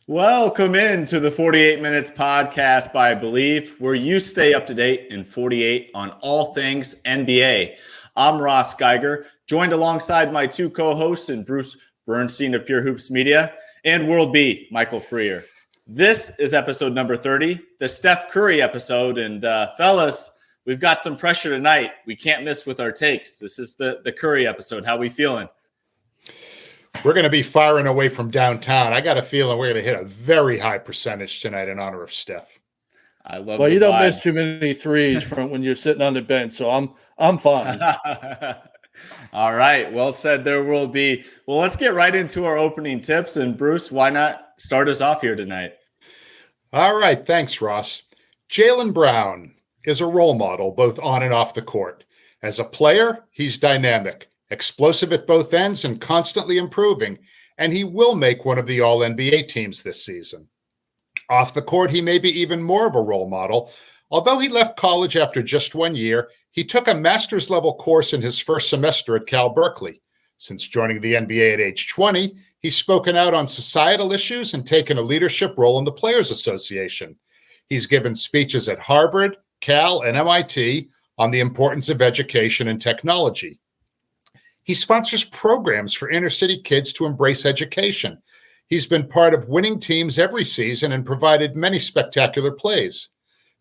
Welcome into the 48 Minutes podcast by Believe, where you stay up to date in 48 on all things NBA. I'm Ross Geiger, joined alongside my two co-hosts and Bruce Bernstein of Pure Hoops Media and World B, Michael Freer. This is episode number 30, the Steph Curry episode. And fellas, we've got some pressure tonight. We can't miss with our takes. This is the Curry episode. How we feeling? We're going to be firing away from downtown. I got a feeling we're going to hit a very high percentage tonight in honor of Steph. I love. Well, you don't miss too many threes from when you're sitting on the bench, so I'm fine. All right, well said. There will be. Well, let's get right into our opening tips. And Bruce, why not start us off here tonight? All right, thanks, Ross. Jaylen Brown is a role model both on and off the court. As a player, he's dynamic, explosive at both ends, and constantly improving, and he will make one of the All-NBA teams this season. Off the court, he may be even more of a role model. Although he left college after just 1 year, he took a master's-level course in his first semester at Cal Berkeley. Since joining the NBA at age 20, he's spoken out on societal issues and taken a leadership role in the Players Association. He's given speeches at Harvard, Cal, and MIT on the importance of education and technology. He sponsors programs for inner-city kids to embrace education. He's been part of winning teams every season and provided many spectacular plays.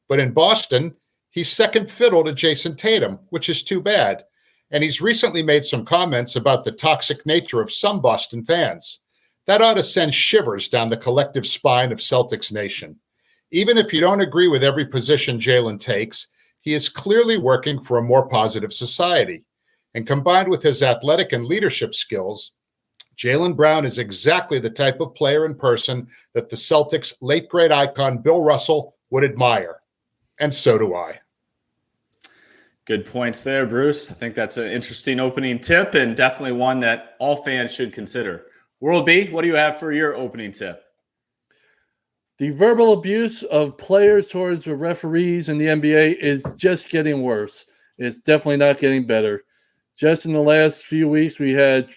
But in Boston, he's second fiddle to Jason Tatum, which is too bad. And he's recently made some comments about the toxic nature of some Boston fans. That ought to send shivers down the collective spine of Celtics Nation. Even if you don't agree with every position Jaylen takes, he is clearly working for a more positive society. And combined with his athletic and leadership skills, Jaylen Brown is exactly the type of player and person that the Celtics' late great icon Bill Russell would admire. And so do I. Good points there, Bruce. I think that's an interesting opening tip and definitely one that all fans should consider. World B, what do you have for your opening tip? The verbal abuse of players towards the referees in the NBA is just getting worse. It's definitely not getting better. Just in the last few weeks, we had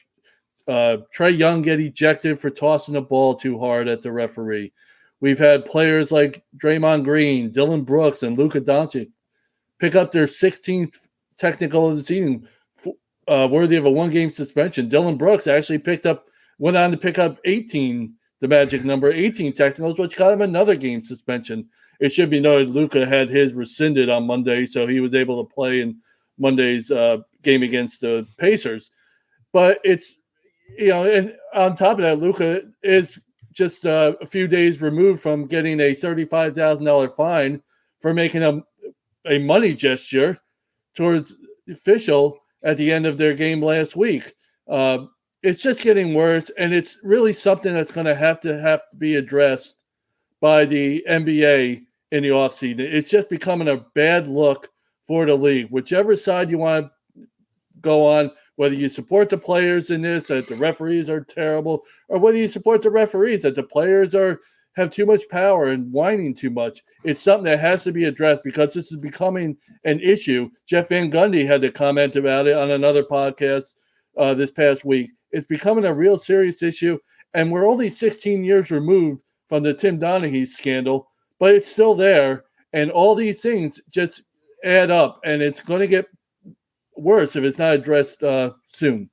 Trae Young get ejected for tossing the ball too hard at the referee. We've had players like Draymond Green, Dylan Brooks, and Luka Doncic pick up their 16th technical of the season, worthy of a one-game suspension. Dylan Brooks actually went on to pick up 18, the magic number, 18 technicals, which got him another game suspension. It should be noted Luka had his rescinded on Monday, so he was able to play in Monday's game against the Pacers. But it's, and on top of that, Luka is just a few days removed from getting a $35,000 fine for making a money gesture towards the official at the end of their game last week. It's just getting worse, and it's really something that's going to have to be addressed by the NBA in the offseason. It's just becoming a bad look for the league. Whichever side you want to go on, whether you support the players in this, that the referees are terrible, or whether you support the referees, that the players have too much power and whining too much. It's something that has to be addressed because this is becoming an issue. Jeff Van Gundy had to comment about it on another podcast this past week. It's becoming a real serious issue, and we're only 16 years removed from the Tim Donaghy scandal, but it's still there, and all these things just add up, and it's going to get worse if it's not addressed soon.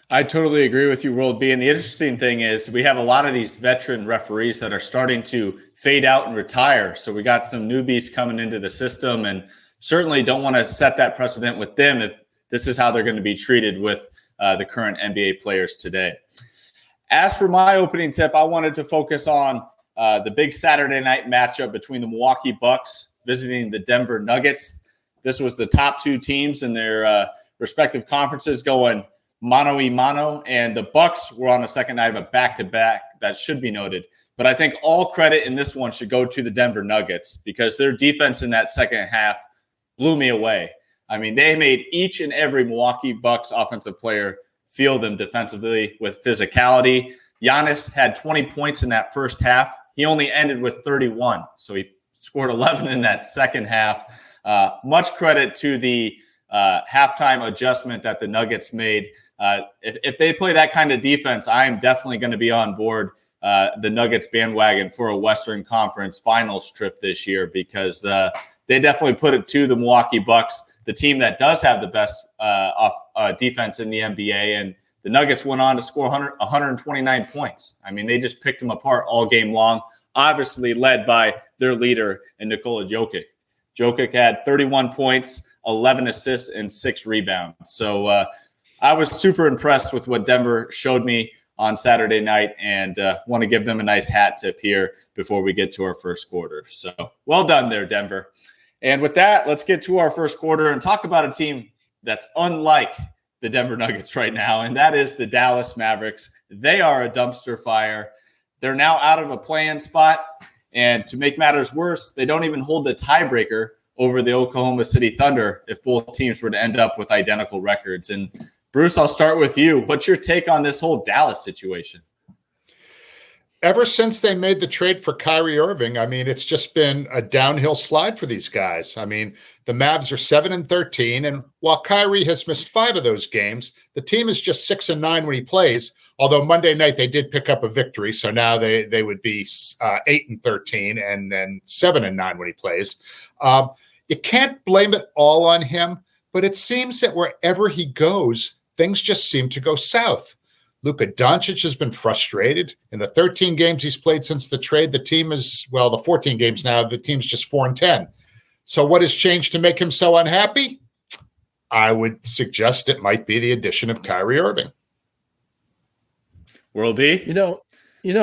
I totally agree with you, World B. And the interesting thing is we have a lot of these veteran referees that are starting to fade out and retire. So we got some newbies coming into the system, and certainly don't want to set that precedent with them if this is how they're going to be treated with the current NBA players today. As for my opening tip, I wanted to focus on the big Saturday night matchup between the Milwaukee Bucks visiting the Denver Nuggets. This was the top two teams in their respective conferences going mano-a-mano, and the Bucks were on the second night of a back-to-back. That should be noted. But I think all credit in this one should go to the Denver Nuggets because their defense in that second half blew me away. I mean, they made each and every Milwaukee Bucks offensive player feel them defensively with physicality. Giannis had 20 points in that first half. He only ended with 31, so he scored 11 in that second half. Much credit to the halftime adjustment that the Nuggets made. If they play that kind of defense, I am definitely going to be on board the Nuggets bandwagon for a Western Conference Finals trip this year, because they definitely put it to the Milwaukee Bucks, the team that does have the best defense in the NBA. And the Nuggets went on to score 129 points. I mean, they just picked them apart all game long, obviously led by their leader in Nikola Jokic. Jokic had 31 points, 11 assists, and 6 rebounds. So I was super impressed with what Denver showed me on Saturday night, and want to give them a nice hat tip here before we get to our first quarter. So well done there, Denver. And with that, let's get to our first quarter and talk about a team that's unlike the Denver Nuggets right now, and that is the Dallas Mavericks. They are a dumpster fire. They're now out of a play-in spot, and to make matters worse, they don't even hold the tiebreaker over the Oklahoma City Thunder if both teams were to end up with identical records. And Bruce, I'll start with you. What's your take on this whole Dallas situation? Ever since they made the trade for Kyrie Irving, I mean, it's just been a downhill slide for these guys. I mean, the Mavs are 7-13, and while Kyrie has missed 5 of those games, the team is just 6-9 when he plays. Although Monday night they did pick up a victory, so now they would be 8-13 and then 7-9 when he plays. You can't blame it all on him, but it seems that wherever he goes, things just seem to go south. Luka Doncic has been frustrated. In the 13 games he's played since the trade, the team is, well, the 14 games now, the team's just 4-10. So what has changed to make him so unhappy? I would suggest it might be the addition of Kyrie Irving. World B? You know,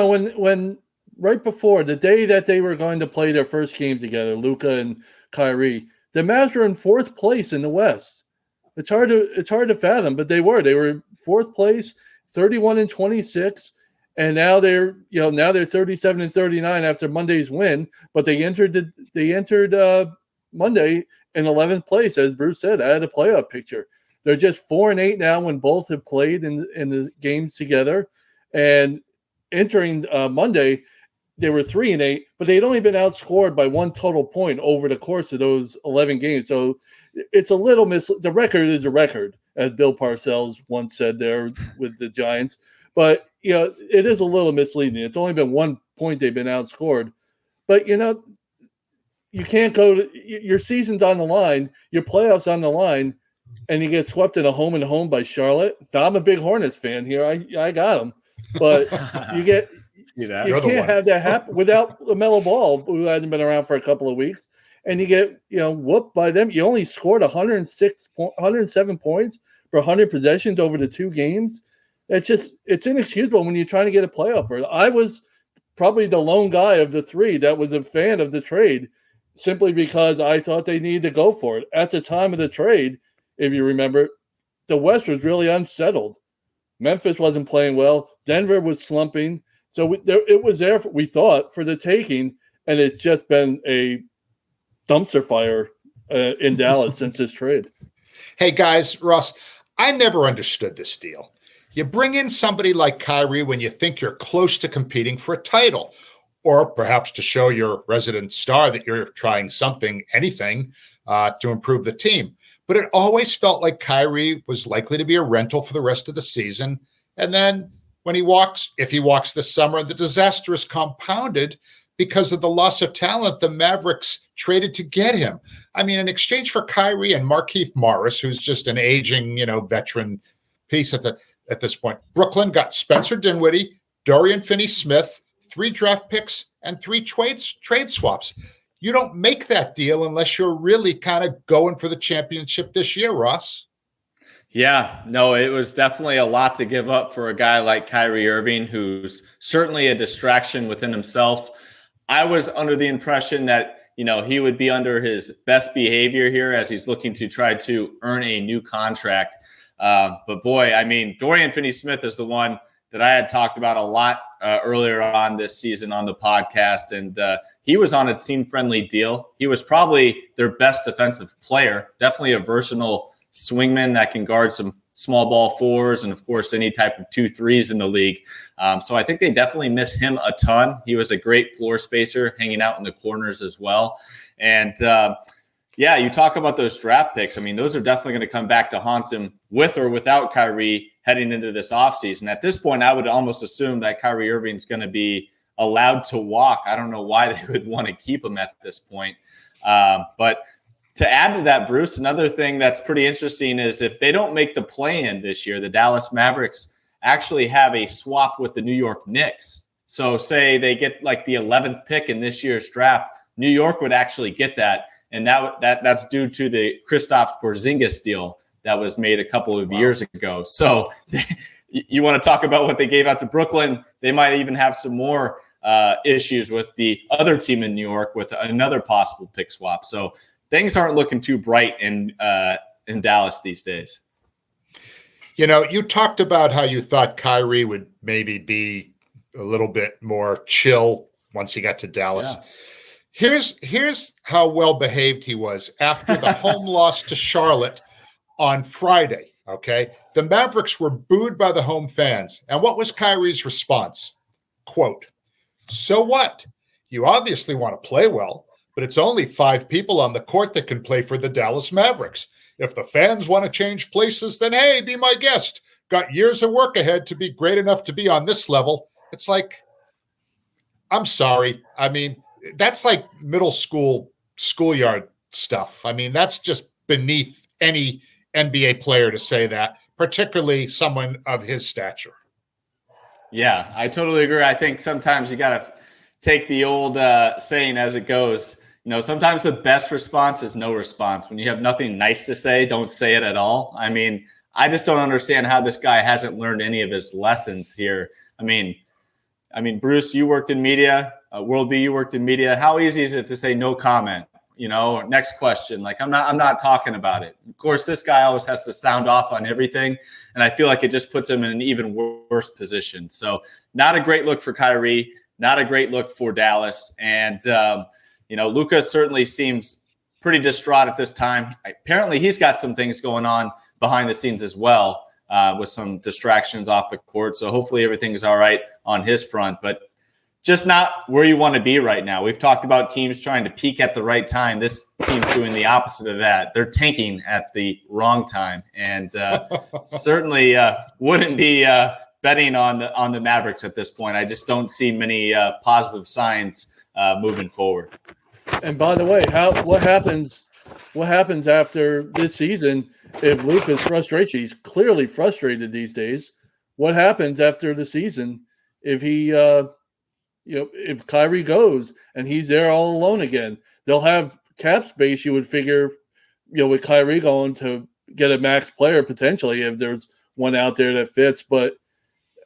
when right before the day that they were going to play their first game together, Luka and Kyrie, the Mavs were in 4th place in the West. It's hard to fathom, but they were 4th place, 31-26, and now they're 37-39 after Monday's win. But they entered Monday in 11th place, as Bruce said, out of the playoff picture. They're just 4-8 now when both have played in the games together, and entering Monday, they were 3-8, but they'd only been outscored by 1 total point over the course of those 11 games. So it's a little the record is a record, as Bill Parcells once said there with the Giants. But, it is a little misleading. It's only been 1 point they've been outscored. But, you can't your season's on the line, your playoffs on the line, and you get swept in a home by Charlotte. Now, I'm a big Hornets fan here. I got them. But you can't have that happen without LaMelo Ball, who hasn't been around for a couple of weeks. And you get, whooped by them. You only scored 107 points for 100 possessions over the 2 games. It's inexcusable when you're trying to get a playoff berth. I was probably the lone guy of the 3 that was a fan of the trade, simply because I thought they needed to go for it. At the time of the trade, if you remember, the West was really unsettled. Memphis wasn't playing well. Denver was slumping. So it was there, we thought, for the taking, and it's just been a dumpster fire in Dallas since this trade. Hey, guys, Ross, I never understood this deal. You bring in somebody like Kyrie when you think you're close to competing for a title, or perhaps to show your resident star that you're trying anything to improve the team. But it always felt like Kyrie was likely to be a rental for the rest of the season. And then if he walks this summer, the disaster is compounded because of the loss of talent the Mavericks traded to get him. I mean, in exchange for Kyrie and Markieff Morris, who's just an aging, veteran piece at this point, Brooklyn got Spencer Dinwiddie, Dorian Finney-Smith, 3 draft picks, and 3 trade swaps. You don't make that deal unless you're really kind of going for the championship this year, Ross. Yeah, no, it was definitely a lot to give up for a guy like Kyrie Irving, who's certainly a distraction within himself. I was under the impression that, he would be under his best behavior here as he's looking to try to earn a new contract. But boy, I mean, Dorian Finney-Smith is the one that I had talked about a lot earlier on this season on the podcast. And he was on a team-friendly deal. He was probably their best defensive player, definitely a versatile swingman that can guard some small ball 4s and, of course, any type of 2-3s in the league. So I think they definitely miss him a ton. He was a great floor spacer, hanging out in the corners as well. And, you talk about those draft picks. I mean, those are definitely going to come back to haunt him with or without Kyrie heading into this offseason. At this point, I would almost assume that Kyrie Irving's going to be allowed to walk. I don't know why they would want to keep him at this point. But to add to that, Bruce, another thing that's pretty interesting is if they don't make the play-in this year, the Dallas Mavericks actually have a swap with the New York Knicks. So say they get like the 11th pick in this year's draft, New York would actually get that. And now that's due to the Kristaps Porzingis deal that was made a couple of years ago. So you want to talk about what they gave out to Brooklyn. They might even have some more issues with the other team in New York with another possible pick swap. So things aren't looking too bright in Dallas these days. You talked about how you thought Kyrie would maybe be a little bit more chill once he got to Dallas. Yeah. Here's how well behaved he was after the home loss to Charlotte on Friday. Okay. The Mavericks were booed by the home fans. And what was Kyrie's response? Quote, "So what? You obviously want to play well, but it's only 5 people on the court that can play for the Dallas Mavericks. If the fans want to change places, then hey, be my guest. Got years of work ahead to be great enough to be on this level." It's like, I'm sorry. I mean, that's like middle school schoolyard stuff. I mean, that's just beneath any NBA player to say that, particularly someone of his stature. Yeah, I totally agree. I think sometimes you got to take the old saying as it goes. Sometimes the best response is no response. When you have nothing nice to say, don't say it at all. I mean, I just don't understand how this guy hasn't learned any of his lessons here. I mean, Bruce, you worked in media. World B, you worked in media. How easy is it to say no comment? Next question. Like, I'm not talking about it. Of course, this guy always has to sound off on everything, and I feel like it just puts him in an even worse position. So, not a great look for Kyrie. Not a great look for Dallas. And Luka certainly seems pretty distraught at this time. Apparently, he's got some things going on behind the scenes as well, with some distractions off the court. So hopefully everything is all right on his front, but just not where you want to be right now. We've talked about teams trying to peak at the right time. This team's doing the opposite of that. They're tanking at the wrong time, and certainly wouldn't be betting on the Mavericks at this point. I just don't see many positive signs moving forward. And by the way, what happens after this season if Luke is frustrated? He's clearly frustrated these days. What happens after the season if he if Kyrie goes and he's there all alone again? They'll have cap space, you would figure, with Kyrie going, to get a max player potentially if there's one out there that fits. But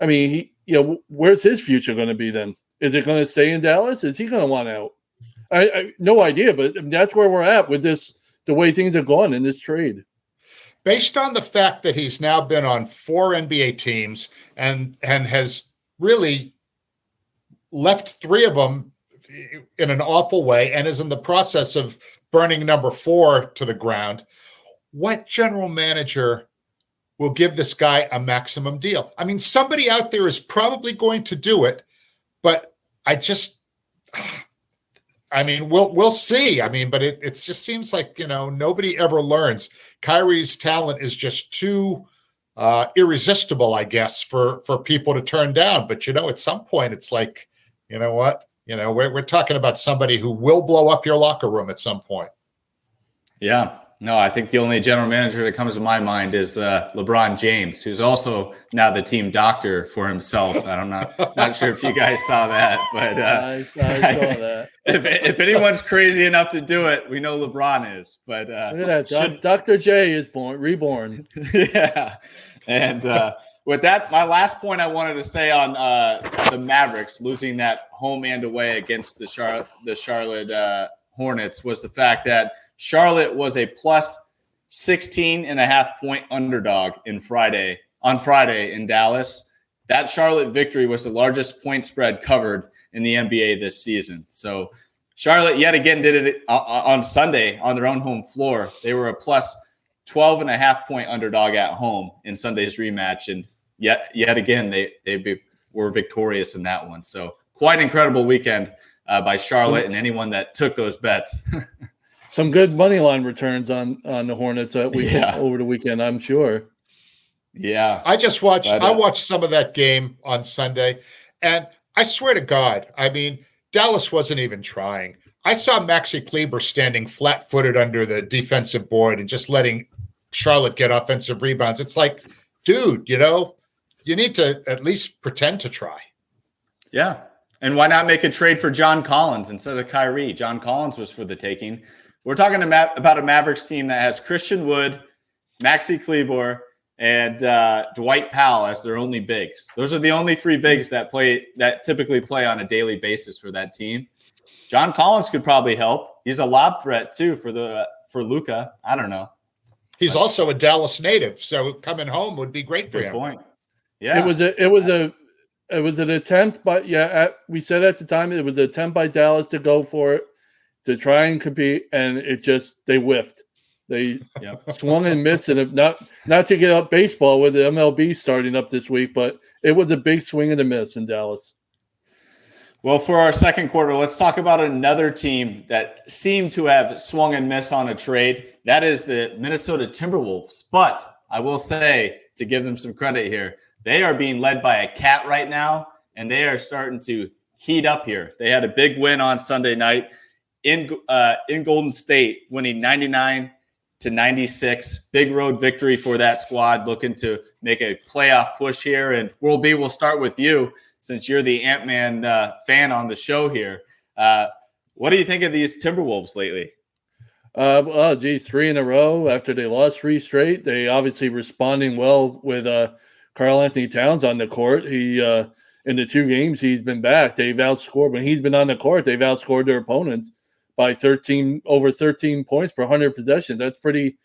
I mean, where's his future going to be then? Is it going to stay in Dallas? Is he going to want out? I no idea, but that's where we're at with this, the way things have gone in this trade. Based on the fact that he's now been on 4 NBA teams and has really left 3 of them in an awful way and is in the process of burning number 4 to the ground, what general manager will give this guy a maximum deal? I mean, somebody out there is probably going to do it, but we'll see. I mean, but it just seems like, nobody ever learns. Kyrie's talent is just too irresistible, I guess, for people to turn down. But, at some point it's like, you know what? We're talking about somebody who will blow up your locker room at some point. Yeah. No, I think the only general manager that comes to my mind is LeBron James, who's also now the team doctor for himself. I'm not sure if you guys saw that, but I saw that. If anyone's crazy enough to do it, we know LeBron is. But look at that, Dr. J is reborn. Yeah, and with that, my last point I wanted to say on the Mavericks losing that home and away against the Charlotte Hornets was the fact that Charlotte was a plus 16.5 point underdog on Friday in Dallas. That Charlotte victory was the largest point spread covered in the NBA this season. So Charlotte yet again did it on Sunday on their own home floor. They were a plus 12.5 point underdog at home in Sunday's rematch. And yet again, they were victorious in that one. So quite an incredible weekend by Charlotte and anyone that took those bets. Some good money line returns on the Hornets over the weekend, I'm sure. Yeah. I watched some of that game on Sunday, and I swear to God, I mean, Dallas wasn't even trying. I saw Maxi Kleber standing flat-footed under the defensive board and just letting Charlotte get offensive rebounds. It's like, dude, you need to at least pretend to try. Yeah. And why not make a trade for John Collins instead of Kyrie? John Collins was for the taking. We're talking about a Mavericks team that has Christian Wood, Maxi Kleber, and Dwight Powell as their only bigs. Those are the only three bigs that typically play on a daily basis for that team. John Collins could probably help. He's a lob threat too for Luka. I don't know. He's also a Dallas native, so coming home would be great for him. Good point. Yeah, it was an attempt, but we said at the time it was an attempt by Dallas to go for it, to try and compete, and they whiffed. They swung and missed, and not to get up baseball with the MLB starting up this week, but it was a big swing and a miss in Dallas. Well, for our second quarter, let's talk about another team that seemed to have swung and missed on a trade. That is the Minnesota Timberwolves. But I will say, to give them some credit here, they are being led by a cat right now, and they are starting to heat up here. They had a big win on Sunday night in Golden State, winning 99-96. Big road victory for that squad, looking to make a playoff push here. And World B, we'll start with you, since you're the Ant-Man fan on the show here. What do you think of these Timberwolves lately? 3 in a row after they lost 3 straight. They obviously responding well with Karl-Anthony Towns on the court. He in the 2 games he's been back, they've outscored. When he's been on the court, they've outscored their opponents by over 13 points per 100 possessions. That's pretty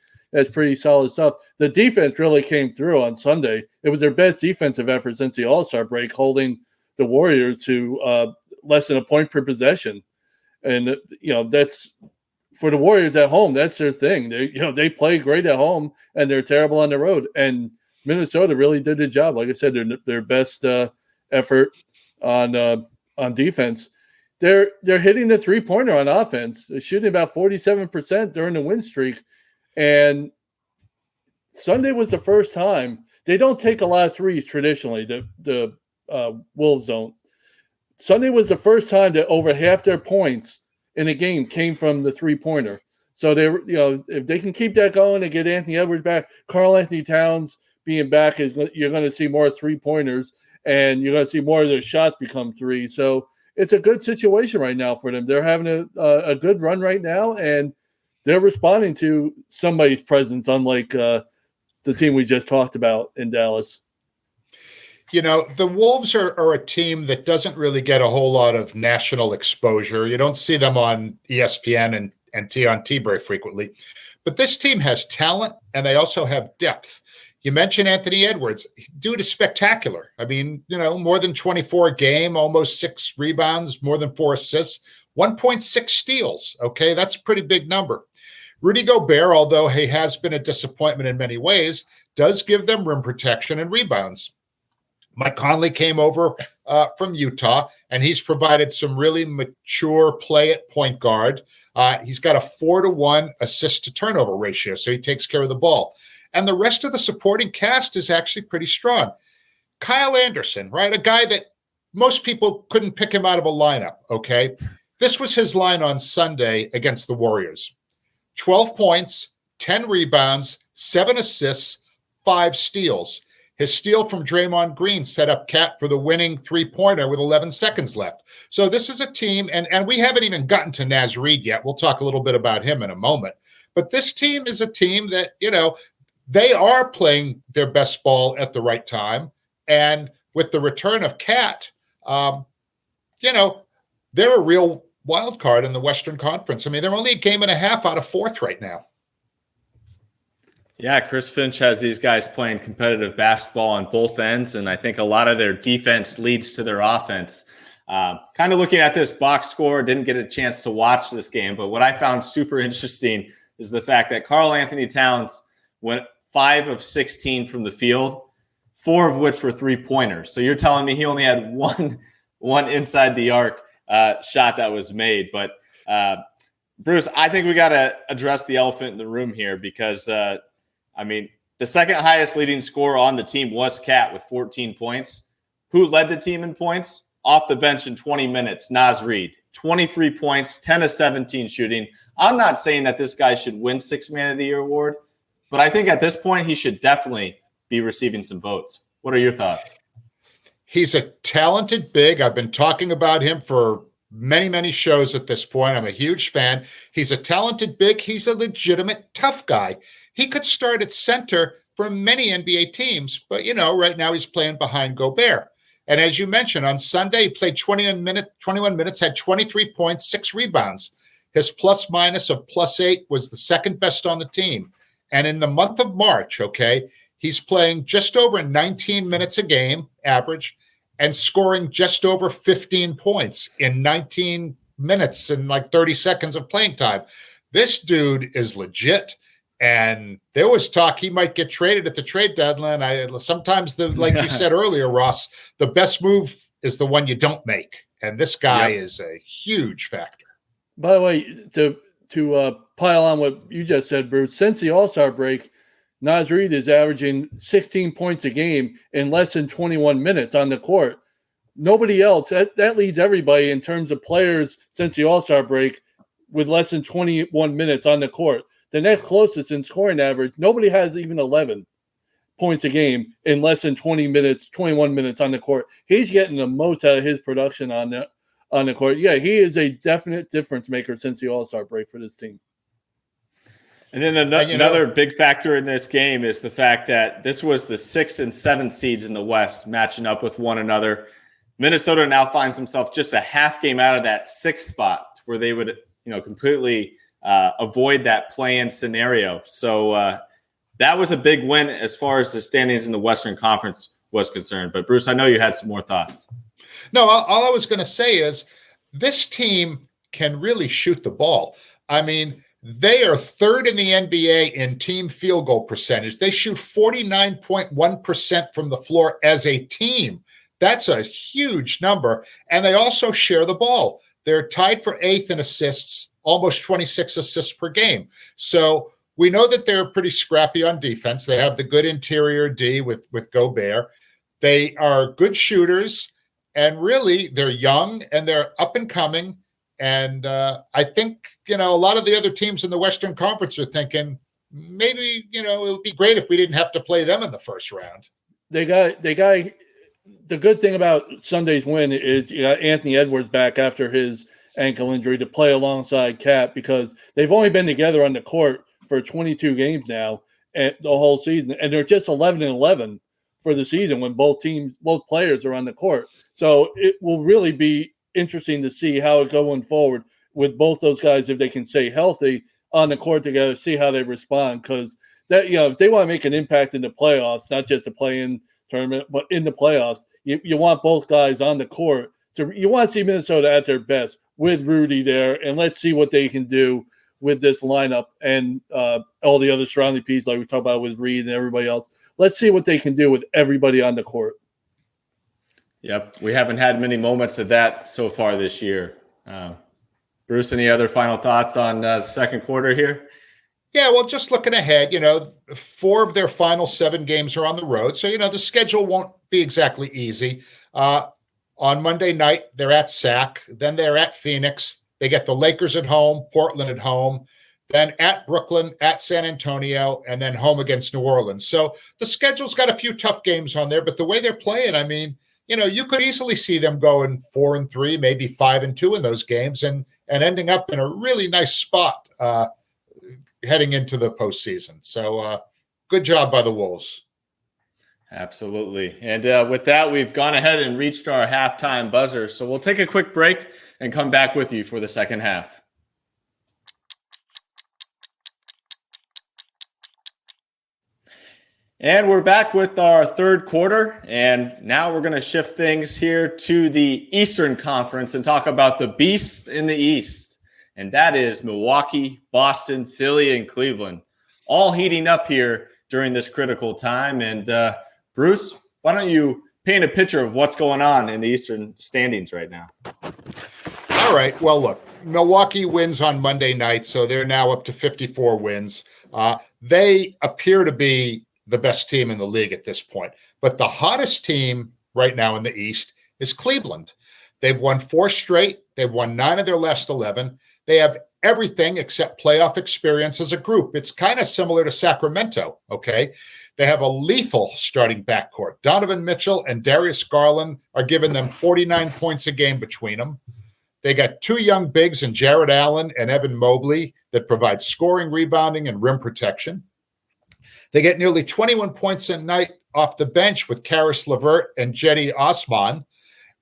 solid stuff. The defense really came through on Sunday. It was their best defensive effort since the All-Star break, holding the Warriors to less than a point per possession. And that's for the Warriors at home. That's their thing. They play great at home and they're terrible on the road. And Minnesota really did the job. Like I said, their best effort on defense. They're hitting the 3-pointer on offense. They're shooting about 47% during the win streak. And Sunday was the first time. They don't take a lot of threes traditionally. The Wolves don't. Sunday was the first time that over half their points in a game came from the 3-pointer. So if they can keep that going and get Anthony Edwards back, Karl-Anthony Towns being back, you're going to see more 3-pointers, and you're going to see more of their shots become 3. So it's a good situation right now for them. They're having a good run right now, and they're responding to somebody's presence, unlike the team we just talked about in Dallas. The Wolves are a team that doesn't really get a whole lot of national exposure. You don't see them on ESPN and TNT very frequently. But this team has talent, and they also have depth. You mentioned Anthony Edwards. Dude is spectacular. I mean, more than 24 a game, almost 6 rebounds, more than 4 assists, 1.6 steals. Okay, that's a pretty big number. Rudy Gobert, although he has been a disappointment in many ways, does give them rim protection and rebounds. Mike Conley came over from Utah, and he's provided some really mature play at point guard. He's got a 4-to-1 assist-to-turnover ratio, so he takes care of the ball. And the rest of the supporting cast is actually pretty strong. Kyle Anderson, right, a guy that most people couldn't pick him out of a lineup, okay? This was his line on Sunday against the Warriors. 12 points, 10 rebounds, 7 assists, 5 steals. His steal from Draymond Green set up Cat for the winning 3-pointer with 11 seconds left. So this is a team, and we haven't even gotten to Naz Reid yet. We'll talk a little bit about him in a moment. But this team is a team that, they are playing their best ball at the right time. And with the return of Cat, they're a real wild card in the Western Conference. I mean, they're only a game and a half out of 4th right now. Yeah, Chris Finch has these guys playing competitive basketball on both ends, and I think a lot of their defense leads to their offense. Kind of looking at this box score, didn't get a chance to watch this game, but what I found super interesting is the fact that Karl-Anthony Towns went 5 of 16 from the field, 4 of which were 3-pointers. So you're telling me he only had one inside the arc shot that was made. But Bruce, I think we got to address the elephant in the room here because, The second highest leading scorer on the team was Cat with 14 points. Who led the team in points? Off the bench in 20 minutes, Naz Reid. 23 points, 10 of 17 shooting. I'm not saying that this guy should win Sixth Man of the Year award, but I think at this point he should definitely be receiving some votes. What are your thoughts? He's a talented big. I've been talking about him for many, many shows at this point. I'm a huge fan. He's a talented big. He's a legitimate tough guy. He could start at center for many NBA teams, but, right now he's playing behind Gobert. And as you mentioned, on Sunday, he played 21 minutes, had 23 points, 6 rebounds. His plus-minus of +8 was the second best on the team. And in the month of March, he's playing just over 19 minutes a game, average, and scoring just over 15 points in 19 minutes and like 30 seconds of playing time. This dude is legit. And there was talk he might get traded at the trade deadline. Sometimes, like you said earlier, Ross, the best move is the one you don't make. And this guy is a huge factor. By the way, to pile on what you just said, Bruce, since the All-Star break, Naz Reid is averaging 16 points a game in less than 21 minutes on the court. Nobody else, that leads everybody in terms of players since the All-Star break with less than 21 minutes on the court. The next closest in scoring average, nobody has even 11 points a game in less than 21 minutes on the court. He's getting the most out of his production on the court. Yeah, he is a definite difference maker since the All-Star break for this team. And then another big factor in this game is the fact that this was the 6th and 7th seeds in the West matching up with one another. Minnesota now finds themselves just a half game out of that 6th spot where they would, completely avoid that play-in scenario. So that was a big win as far as the standings in the Western Conference was concerned. But Bruce, I know you had some more thoughts. No, all I was going to say is this team can really shoot the ball. I mean, they are third in the NBA in team field goal percentage. They shoot 49.1% from the floor as a team. That's a huge number. And they also share the ball. They're tied for 8th in assists, almost 26 assists per game. So we know that they're pretty scrappy on defense. They have the good interior D with Gobert. They are good shooters. And really, they're young and they're up and coming. And I think, a lot of the other teams in the Western Conference are thinking maybe, it would be great if we didn't have to play them in the first round. The good thing about Sunday's win is Anthony Edwards back after his ankle injury to play alongside Cat, because they've only been together on the court for 22 games now and the whole season. And they're just 11-11 for the season when both players are on the court. So it will really be interesting to see how it's going forward with both those guys, if they can stay healthy on the court together, see how they respond. Because that, if they want to make an impact in the playoffs, not just the play-in tournament, but in the playoffs, you want both guys on the court. So you want to see Minnesota at their best with Rudy there, and let's see what they can do with this lineup and all the other surrounding pieces like we talked about with Reed and everybody else. Let's see what they can do with everybody on the court. Yep, we haven't had many moments of that so far this year. Bruce, any other final thoughts on the second quarter here? Yeah, well, just looking ahead, 4 of their final 7 games are on the road. So, the schedule won't be exactly easy. On Monday night, they're at SAC. Then they're at Phoenix. They get the Lakers at home, Portland at home, then at Brooklyn, at San Antonio, and then home against New Orleans. So the schedule's got a few tough games on there, but the way they're playing, I mean, you could easily see them going 4-3, maybe 5-2 in those games and ending up in a really nice spot heading into the postseason. So good job by the Wolves. Absolutely. And with that, we've gone ahead and reached our halftime buzzer. So we'll take a quick break and come back with you for the second half. And we're back with our third quarter. And now we're going to shift things here to the Eastern Conference and talk about the beasts in the East. And that is Milwaukee, Boston, Philly, and Cleveland, all heating up here during this critical time. And Bruce, why don't you paint a picture of what's going on in the Eastern standings right now? All right. Well, look, Milwaukee wins on Monday night, so they're now up to 54 wins. They appear to be the best team in the league at this point. But the hottest team right now in the East is Cleveland. They've won 4 straight. They've won 9 of their last 11. They have everything except playoff experience as a group. It's kind of similar to Sacramento, okay? They have a lethal starting backcourt. Donovan Mitchell and Darius Garland are giving them 49 points a game between them. They got 2 young bigs in Jared Allen and Evan Mobley that provide scoring, rebounding, and rim protection. They get nearly 21 points a night off the bench with Karis LeVert and Cedi Osman.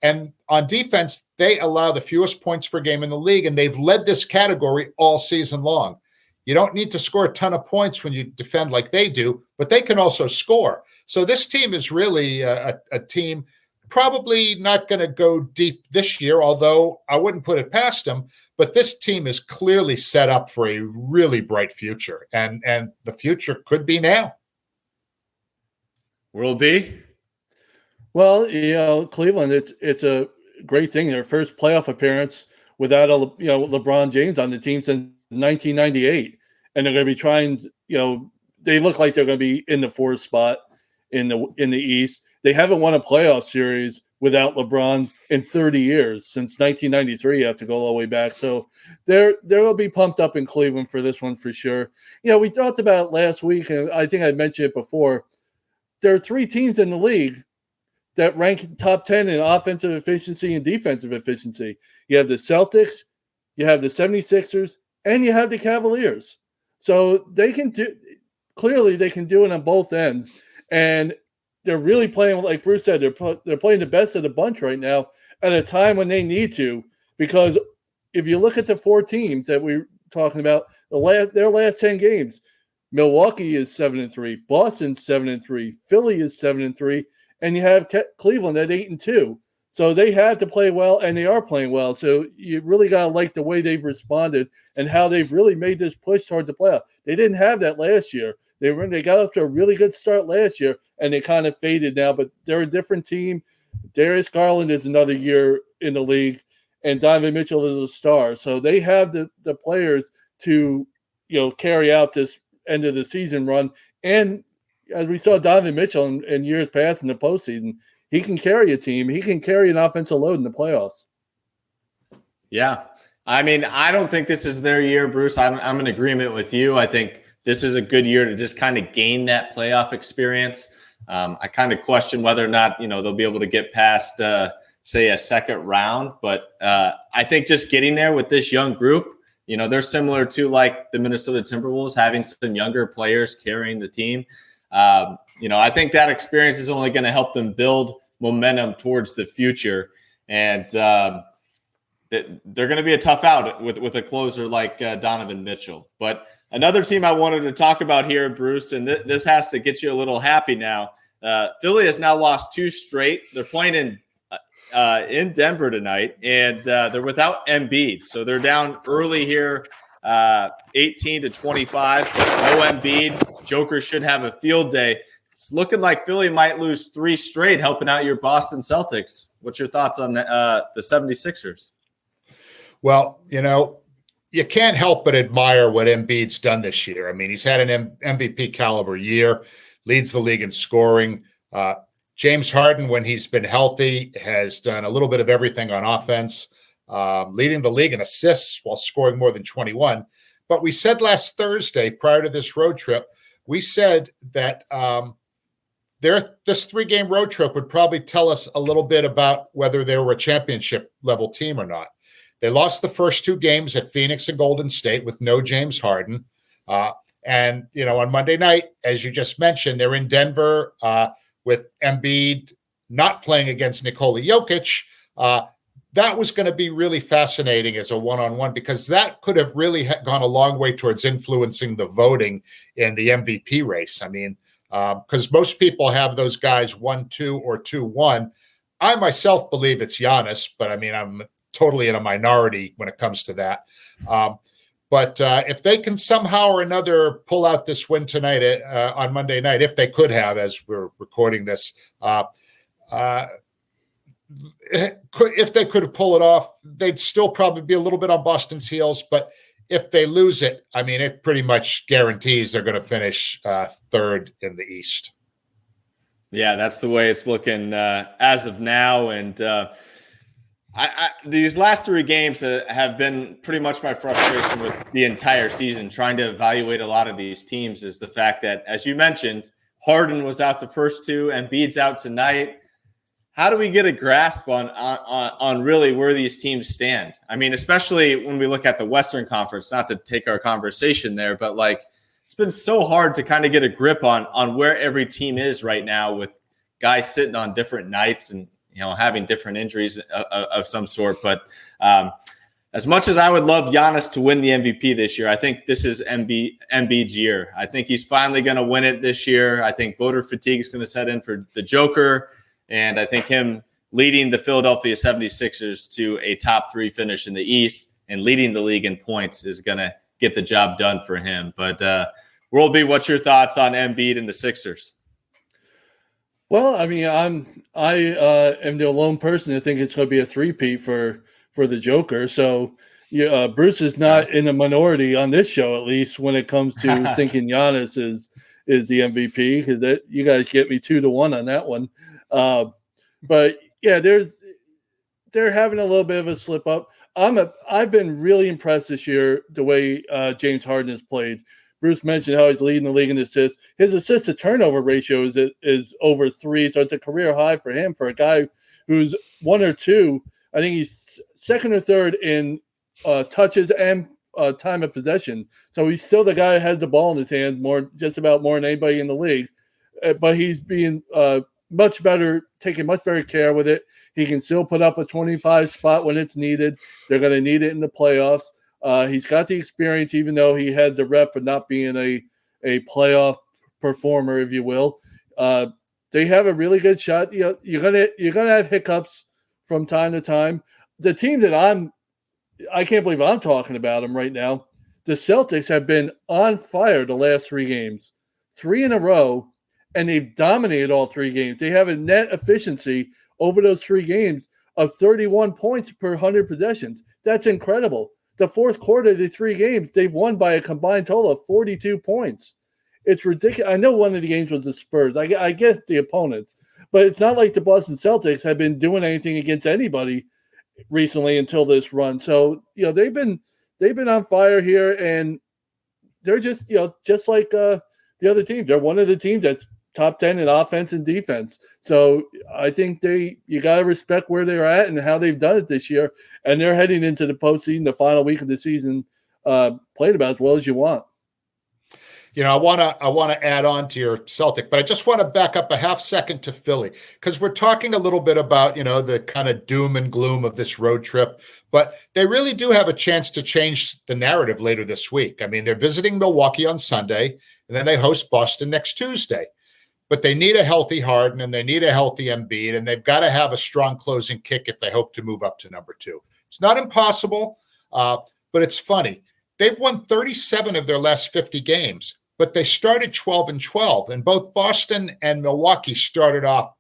And on defense, they allow the fewest points per game in the league, and they've led this category all season long. You don't need to score a ton of points when you defend like they do, but they can also score. So this team is really a team probably not going to go deep this year, although I wouldn't put it past them. But this team is clearly set up for a really bright future, and the future could be now. World B? Well, Cleveland, it's a great thing. Their first playoff appearance without LeBron James on the team since 1998, and they're going to be trying. They look like they're going to be in the 4th spot in the East. They haven't won a playoff series without LeBron in 30 years since 1993. You have to go all the way back. So they'll be pumped up in Cleveland for this one for sure. We talked about it last week, and I think I mentioned it before. There are 3 teams in the league that rank top 10 in offensive efficiency and defensive efficiency. You have the Celtics, you have the 76ers, and you have the Cavaliers. So they can do it on both ends. And they're really playing, like Bruce said, they're playing the best of the bunch right now at a time when they need to. Because if you look at the 4 teams that we're talking about, their last 10 games, Milwaukee is 7-3, Boston's 7-3, Philly is 7-3, and you have Cleveland at 8-2. So they had to play well, and they are playing well. So you really got to like the way they've responded and how they've really made this push towards the playoff. They didn't have that last year. They got up to a really good start last year, and they kind of faded now. But they're a different team. Darius Garland is another year in the league, and Donovan Mitchell is a star. So they have the players to carry out this end of the season run. And as we saw Donovan Mitchell in years past in the postseason, he can carry a team. He can carry an offensive load in the playoffs. Yeah. I mean, I don't think this is their year, Bruce. I'm in agreement with you. I think this is a good year to just kind of gain that playoff experience. I kind of question whether or not, they'll be able to get past, say, a second round. But I think just getting there with this young group, they're similar to like the Minnesota Timberwolves, having some younger players carrying the team. I think that experience is only going to help them build momentum towards the future. And they're going to be a tough out with a closer like Donovan Mitchell. But another team I wanted to talk about here, Bruce, and this has to get you a little happy now. Philly has now lost 2 straight. They're playing in Denver tonight, and they're without Embiid. So they're down early here, 18-25. No Embiid. Joker should have a field day. It's looking like Philly might lose 3 straight, helping out your Boston Celtics. What's your thoughts on the 76ers? Well, you can't help but admire what Embiid's done this year. I mean, he's had an MVP caliber year, leads the league in scoring. James Harden, when he's been healthy, has done a little bit of everything on offense, leading the league in assists while scoring more than 21. But we said last Thursday, prior to this road trip, we said that this 3-game road trip would probably tell us a little bit about whether they were a championship level team or not. They lost the first 2 games at Phoenix and Golden State with no James Harden. And on Monday night, as you just mentioned, they're in Denver with Embiid not playing against Nikola Jokic. That was going to be really fascinating as a one-on-one, because that could have really gone a long way towards influencing the voting in the MVP race. I mean, because most people have those guys 1-2 or 2-1. I myself believe it's Giannis, but I mean, I'm totally in a minority when it comes to that. But if they can somehow or another pull out this win tonight on Monday night, if they could have, as we're recording this, if they could have pulled it off, they'd still probably be a little bit on Boston's heels. But if they lose it, I mean, it pretty much guarantees they're going to finish third in the East. Yeah, that's the way it's looking as of now. And these last three games have been pretty much my frustration with the entire season, trying to evaluate a lot of these teams, is the fact that, as you mentioned, Harden was out the first two, Embiid's out tonight. How do we get a grasp on really where these teams stand? I mean, especially when we look at the Western Conference, not to take our conversation there, but like, it's been so hard to kind of get a grip on where every team is right now, with guys sitting on different nights and, you know, having different injuries of some sort. But as much as I would love Giannis to win the MVP this year, I think this is Embiid's year. I think he's finally going to win it this year. I think voter fatigue is going to set in for the Joker. And I think him leading the Philadelphia 76ers to a top three finish in the East and leading the league in points is going to get the job done for him. But World B, what's your thoughts on Embiid and the Sixers? Well, I mean, I am the lone person to think it's going to be a three-peat for the Joker. So Bruce is not in a minority on this show, at least when it comes to thinking Giannis is the MVP, because you guys get me 2-1 on that one. But yeah, they're having a little bit of a slip up. I've been really impressed this year the way James Harden has played. Bruce mentioned how he's leading the league in assists. His assist to turnover ratio is over 3, so it's a career high for him, for a guy who's 1 or 2. I think he's second or third in touches and time of possession. So he's still the guy who has the ball in his hand just about more than anybody in the league. But he's being much better, taking much better care with it. He can still put up a 25 spot when it's needed. They're going to need it in the playoffs. He's got the experience, even though he had the rep of not being a playoff performer, if you will. They have a really good shot. You know, you're gonna have hiccups from time to time. The team that I can't believe I'm talking about them right now. The Celtics have been on fire the last 3 games, 3 in a row, and they've dominated all 3 games. They have a net efficiency over those 3 games of 31 points per 100 possessions. That's incredible. The fourth quarter of the 3 games, they've won by a combined total of 42 points. It's ridiculous. I know one of the games was the Spurs. I get the opponents, but it's not like the Boston Celtics have been doing anything against anybody recently until this run. So, you know, they've been on fire here, and they're just like the other teams. They're one of the teams that's top 10 in offense and defense. So I think you got to respect where they're at and how they've done it this year. And they're heading into the postseason, the final week of the season, playing about as well as you want. You know, I want to add on to your Celtic, but I just want to back up a half second to Philly, because we're talking a little bit about, you know, the kind of doom and gloom of this road trip, but they really do have a chance to change the narrative later this week. I mean, they're visiting Milwaukee on Sunday, and then they host Boston next Tuesday. But they need a healthy Harden, and they need a healthy Embiid, and they've got to have a strong closing kick if they hope to move up to number 2. It's not impossible, but it's funny. They've won 37 of their last 50 games, but they started 12-12, and both Boston and Milwaukee started off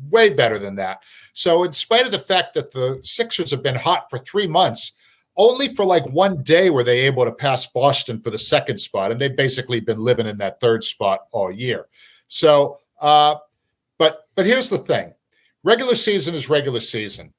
way better than that. So in spite of the fact that the Sixers have been hot for 3 months, only for like 1 day were they able to pass Boston for the 2nd spot, and they've basically been living in that 3rd spot all year. So, but here's the thing. Regular season is regular season.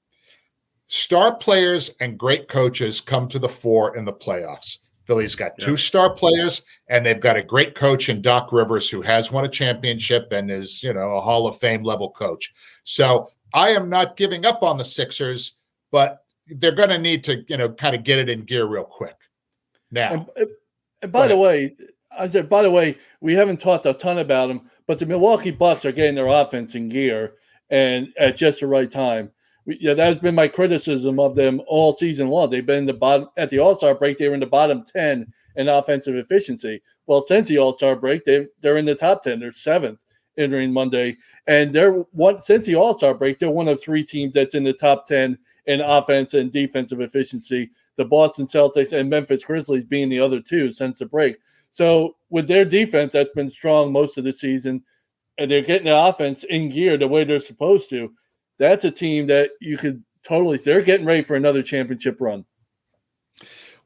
Star players and great coaches come to the fore in the playoffs. Philly's got 2 star players, and they've got a great coach in Doc Rivers, who has won a championship and is, you know, a Hall of Fame level coach. So I am not giving up on the Sixers, but they're going to need to, you know, kind of get it in gear real quick. Now, and by the way, we haven't talked a ton about them, but the Milwaukee Bucks are getting their offense in gear and at just the right time. That's been my criticism of them all season long. They've been at the All-Star break. They were in the bottom 10 in offensive efficiency. Well, since the All-Star break, they're in the top 10. They're 7th entering Monday, and since the All-Star break, they're one of 3 teams that's in the top 10 in offense and defensive efficiency. The Boston Celtics and Memphis Grizzlies being the other 2 since the break. So with their defense that's been strong most of the season, and they're getting the offense in gear the way they're supposed to, that's a team that you could totally – they're getting ready for another championship run.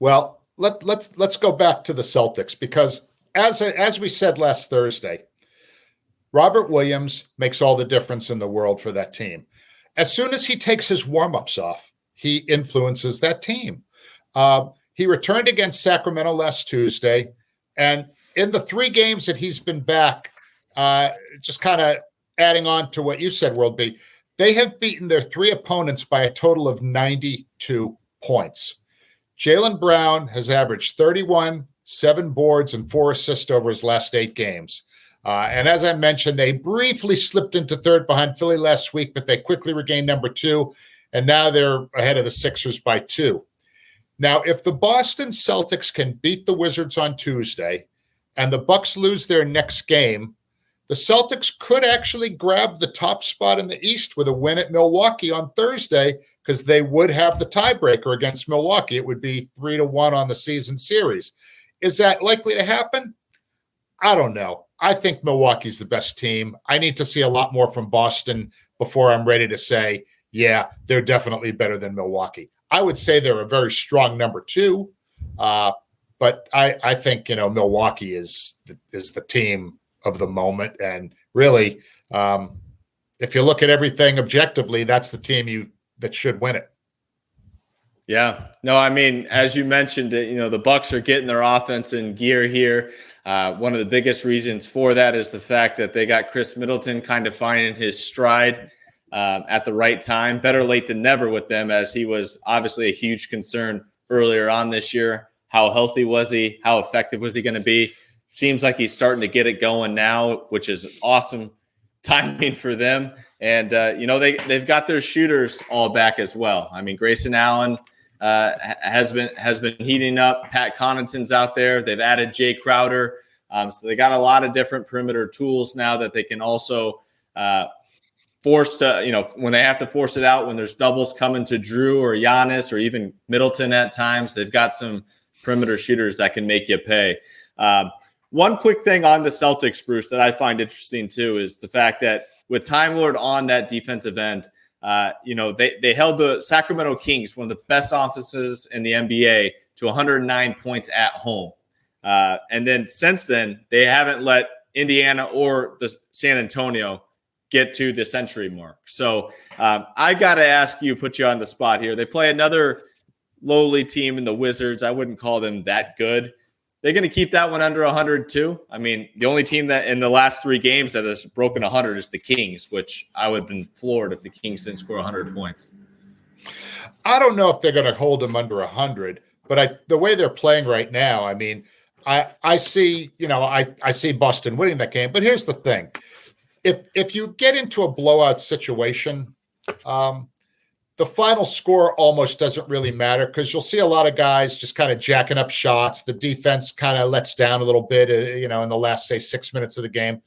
Well, let's go back to the Celtics, because as we said last Thursday, Robert Williams makes all the difference in the world for that team. As soon as he takes his warm-ups off, he influences that team. He returned against Sacramento last Tuesday, and in the 3 games that he's been back, just kind of adding on to what you said, World B, they have beaten their 3 opponents by a total of 92 points. Jaylen Brown has averaged 31, 7 boards, and 4 assists over his last 8 games. And as I mentioned, they briefly slipped into 3rd behind Philly last week, but they quickly regained number 2, and now they're ahead of the Sixers by 2. Now, if the Boston Celtics can beat the Wizards on Tuesday and the Bucks lose their next game, the Celtics could actually grab the top spot in the East with a win at Milwaukee on Thursday, because they would have the tiebreaker against Milwaukee. It would be 3-1 on the season series. Is that likely to happen? I don't know. I think Milwaukee's the best team. I need to see a lot more from Boston before I'm ready to say, yeah, they're definitely better than Milwaukee. I would say they're a very strong number 2, but I think Milwaukee is the team of the moment, and really, if you look at everything objectively, that's the team that should win it. Yeah, no, I mean, as you mentioned, the Bucks are getting their offense in gear here. One of the biggest reasons for that is the fact that they got Chris Middleton kind of finding his stride at the right time. Better late than never with them, as he was obviously a huge concern earlier on this year. How healthy was he? How effective was he going to be? Seems like he's starting to get it going now, which is awesome timing for them. And, they've got their shooters all back as well. I mean, Grayson Allen has been heating up. Pat Connaughton's out there. They've added Jay Crowder. So they got a lot of different perimeter tools now that they can also force to, when they have to force it out, when there's doubles coming to Drew or Giannis or even Middleton at times, they've got some perimeter shooters that can make you pay. One quick thing on the Celtics, Bruce, that I find interesting too is the fact that with Time Lord on that defensive end, they held the Sacramento Kings, one of the best offenses in the NBA, to 109 points at home. And then since then, they haven't let Indiana or the San Antonio get to the century mark. So I got to ask you, put you on the spot here. They play another lowly team in the Wizards. I wouldn't call them that good. They're going to keep that one under 100 too. I mean, the only team that in the last 3 games that has broken 100 is the Kings, which I would have been floored if the Kings didn't score 100 points. I don't know if they're going to hold them under 100, but the way they're playing right now, I mean, I see, I see Boston winning that game. But here's the thing: if you get into a blowout situation, the final score almost doesn't really matter, because you'll see a lot of guys just kind of jacking up shots. The defense kind of lets down a little bit, in the last, say, 6 minutes of the game.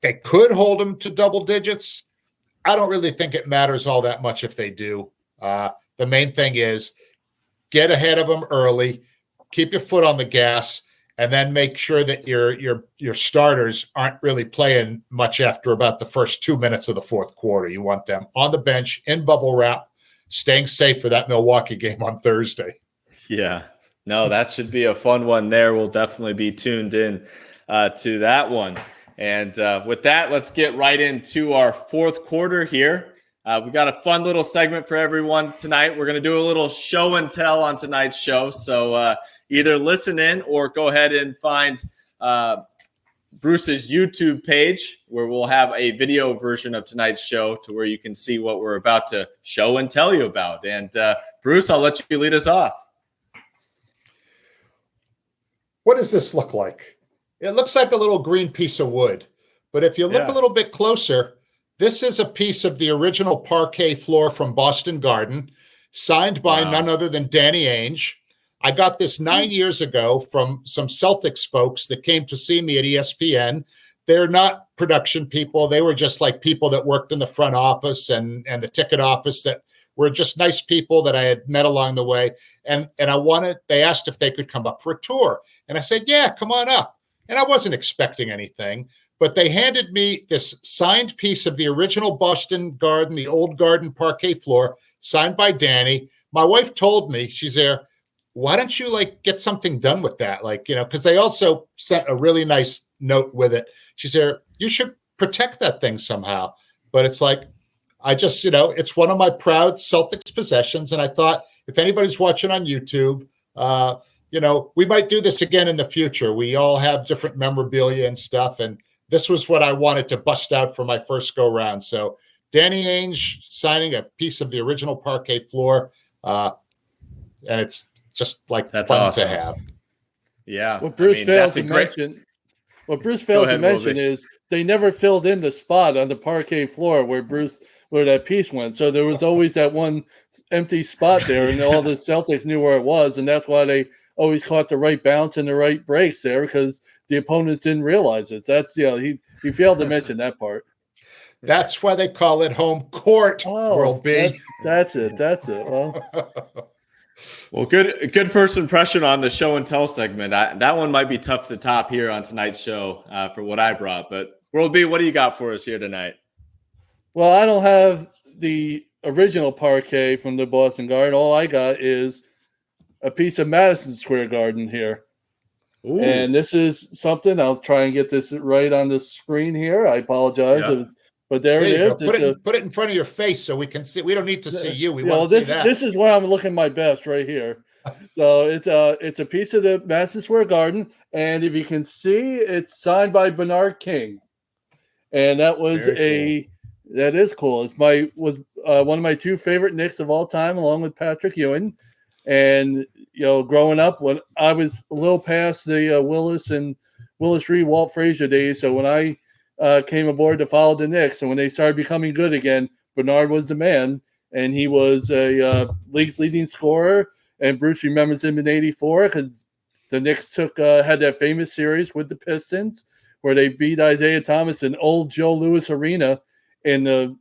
They could hold them to double digits. I don't really think it matters all that much if they do. The main thing is get ahead of them early, keep your foot on the gas, and then make sure that your starters aren't really playing much after about the first 2 minutes of the fourth quarter. You want them on the bench in bubble wrap, staying safe for that Milwaukee game on Thursday. Yeah, no, that should be a fun one there. We'll definitely be tuned in to that one. And with that, let's get right into our fourth quarter here. We've got a fun little segment for everyone tonight. We're going to do a little show and tell on tonight's show. So either listen in or go ahead and find Bruce's YouTube page, where we'll have a video version of tonight's show to where you can see what we're about to show and tell you about. And Bruce, I'll let you lead us off. What does this look like? It looks like a little green piece of wood. But if you look a little bit closer, this is a piece of the original parquet floor from Boston Garden, signed by none other than Danny Ainge. I got this 9 years ago from some Celtics folks that came to see me at ESPN. They're not production people. They were just like people that worked in the front office and the ticket office, that were just nice people that I had met along the way. And they asked if they could come up for a tour. And I said, yeah, come on up. And I wasn't expecting anything, but they handed me this signed piece of the original Boston Garden, the old Garden parquet floor, signed by Danny. My wife told me, she's there, why don't you like get something done with that? Like, you know, because they also sent a really nice note with it. She said, you should protect that thing somehow. But it's like, I just, you know, it's one of my proud Celtics possessions. And I thought if anybody's watching on YouTube, you know, we might do this again in the future. We all have different memorabilia and stuff. And this was what I wanted to bust out for my first go round. So Danny Ainge signing a piece of the original parquet floor. And it's just like that's fun awesome to have. Yeah. What Bruce fails to mention is they never filled in the spot on the parquet floor where that piece went. So there was always that one empty spot there, and all the Celtics knew where it was, and that's why they always caught the right bounce and the right breaks there, because the opponents didn't realize it. That's, you know, he failed to mention that part. That's why they call it home court. World B. That's it. Well, good first impression on the show and tell segment. That one might be tough to top here on tonight's show for what I brought. But World B, what do you got for us here tonight? Well, I don't have the original parquet from the Boston Garden. All I got is a piece of Madison Square Garden here. Ooh. And this is something, I'll try and get this right on the screen here. I apologize. Yeah. But there it is. Put it in front of your face so we can see. We don't need to see you. We want to see that. This is where I'm looking my best right here. So it's a piece of the Madison Square Garden, and if you can see, it's signed by Bernard King, and that was that is cool. It's one of my two favorite Knicks of all time, along with Patrick Ewing. And you know, growing up, when I was a little past the Willis Reed, Walt Frazier days, so when I came aboard to follow the Knicks, and when they started becoming good again, Bernard was the man, and he was a league's leading scorer. And Bruce remembers him in '84 because the Knicks had that famous series with the Pistons where they beat Isaiah Thomas in old Joe Louis Arena in the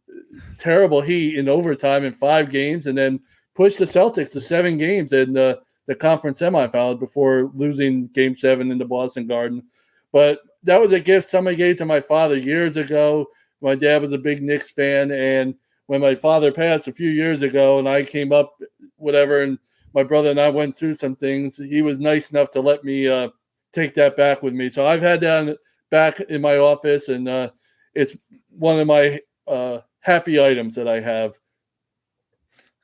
terrible heat in overtime in 5 games, and then pushed the Celtics to 7 games in the conference semifinal before losing Game 7 in the Boston Garden. But that was a gift somebody gave to my father years ago. My dad was a big Knicks fan, and when my father passed a few years ago and I came up, whatever, and my brother and I went through some things, he was nice enough to let me take that back with me. So I've had that back in my office, and it's one of my happy items that I have.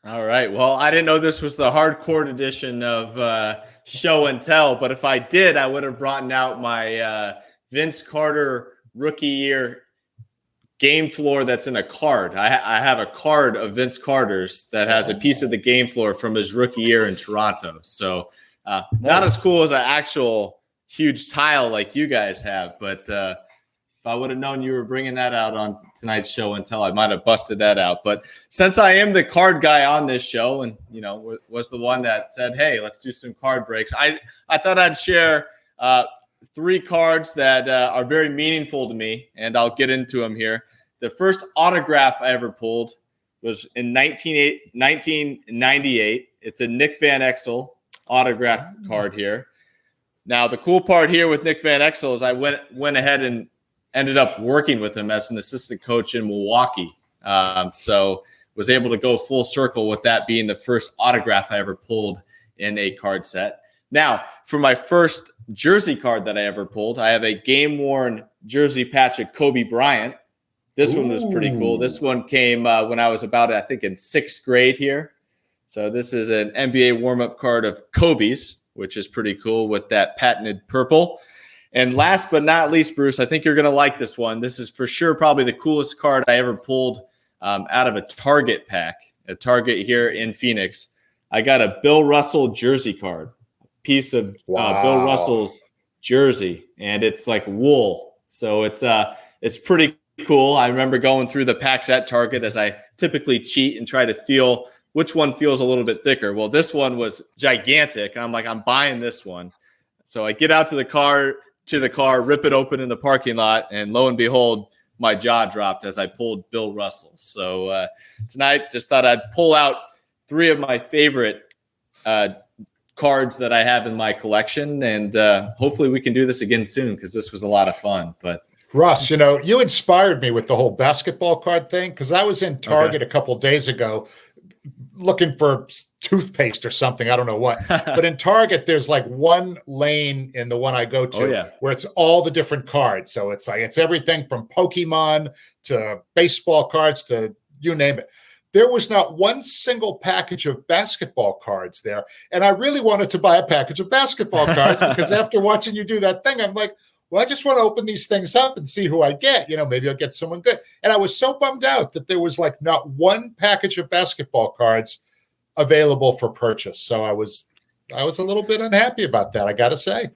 All right. Well, I didn't know this was the hardcore edition of Show and Tell, but if I did, I would have brought out my Vince Carter rookie year game floor that's in a card. I have a card of Vince Carter's that has a piece of the game floor from his rookie year in Toronto. So not as cool as an actual huge tile like you guys have, but if I would have known you were bringing that out on tonight's Show and Tell, I might have busted that out. But since I am the card guy on this show and, you know, was the one that said, hey, let's do some card breaks, I thought I'd share 3 cards that are very meaningful to me, and I'll get into them here. The first autograph I ever pulled was in 1998. It's a Nick Van Exel autographed card here. Now, the cool part here with Nick Van Exel is I went ahead and ended up working with him as an assistant coach in Milwaukee. So was able to go full circle with that being the first autograph I ever pulled in a card set. Now, for my first jersey card that I ever pulled, I have a game-worn jersey patch of Kobe Bryant. This one was pretty cool. This one came when I was about, I think, in 6th grade here. So this is an NBA warm-up card of Kobe's, which is pretty cool with that patented purple. And last but not least, Bruce, I think you're going to like this one. This is for sure probably the coolest card I ever pulled out of a Target pack, a Target here in Phoenix. I got a Bill Russell jersey card, piece of Bill Russell's jersey, and it's like wool. So it's pretty cool. I remember going through the packs at Target as I typically cheat and try to feel which one feels a little bit thicker. Well, this one was gigantic. I'm like, I'm buying this one. So I get out to the car, rip it open in the parking lot, and lo and behold, my jaw dropped as I pulled Bill Russell. So tonight, just thought I'd pull out 3 of my favorite cards that I have in my collection, and hopefully we can do this again soon because this was a lot of fun. But Ross, you know, you inspired me with the whole basketball card thing because I was in Target a couple days ago looking for toothpaste or something. I don't know what. But in Target, there's like one lane in the one I go to where it's all the different cards. So it's everything from Pokemon to baseball cards to you name it. There was not one single package of basketball cards there. And I really wanted to buy a package of basketball cards because after watching you do that thing, I'm like, well, I just want to open these things up and see who I get. Maybe I'll get someone good. And I was so bummed out that there was like not one package of basketball cards available for purchase. So I was a little bit unhappy about that, I got to say.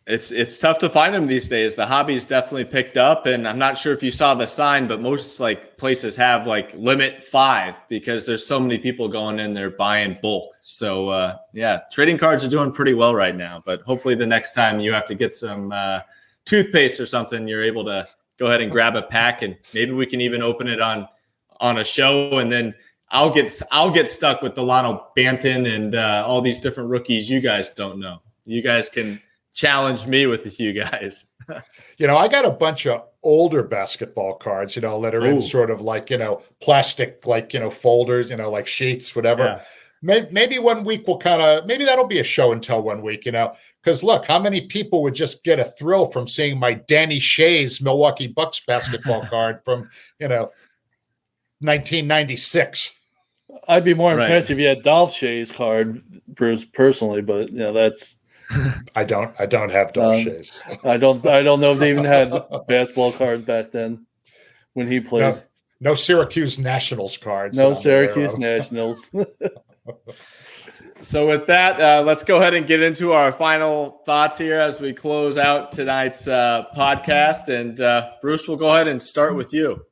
It's tough to find them these days. The hobby's definitely picked up, and I'm not sure if you saw the sign, but most like places have like limit 5 because there's so many people going in there buying bulk. So trading cards are doing pretty well right now. But hopefully the next time you have to get some toothpaste or something, you're able to go ahead and grab a pack, and maybe we can even open it on a show, and then I'll get stuck with Delano Banton and all these different rookies you guys don't know. You guys can challenge me with a few guys. I got a bunch of older basketball cards, that are in sort of like, plastic, like, folders, like sheets, whatever. Yeah. Maybe 1 week maybe that'll be a show and tell 1 week, because look, how many people would just get a thrill from seeing my Danny Shays Milwaukee Bucks basketball card from, 1996. I'd be more impressed if you had Dolph Shays card, Bruce, personally, but that's. I don't have Dolph Shays. I don't know if they even had basketball cards back then when he played. No Syracuse Nationals cards. No Syracuse Nationals. So with that, let's go ahead and get into our final thoughts here as we close out tonight's podcast. And Bruce, we'll go ahead and start with you.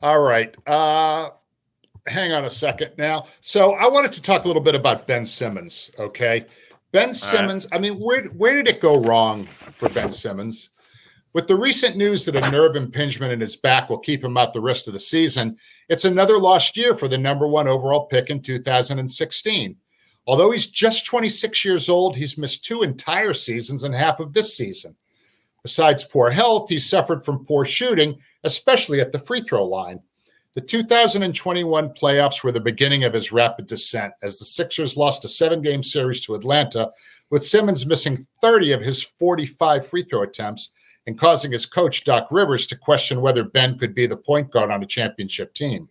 All right. Hang on a second now. So I wanted to talk a little bit about Ben Simmons, okay? Ben Simmons, I mean, where did it go wrong for Ben Simmons? With the recent news that a nerve impingement in his back will keep him out the rest of the season, it's another lost year for the number 1 overall pick in 2016. Although he's just 26 years old, he's missed 2 entire seasons and half of this season. Besides poor health, he suffered from poor shooting, especially at the free throw line. The 2021 playoffs were the beginning of his rapid descent as the Sixers lost a 7-game series to Atlanta, with Simmons missing 30 of his 45 free throw attempts and causing his coach, Doc Rivers, to question whether Ben could be the point guard on a championship team.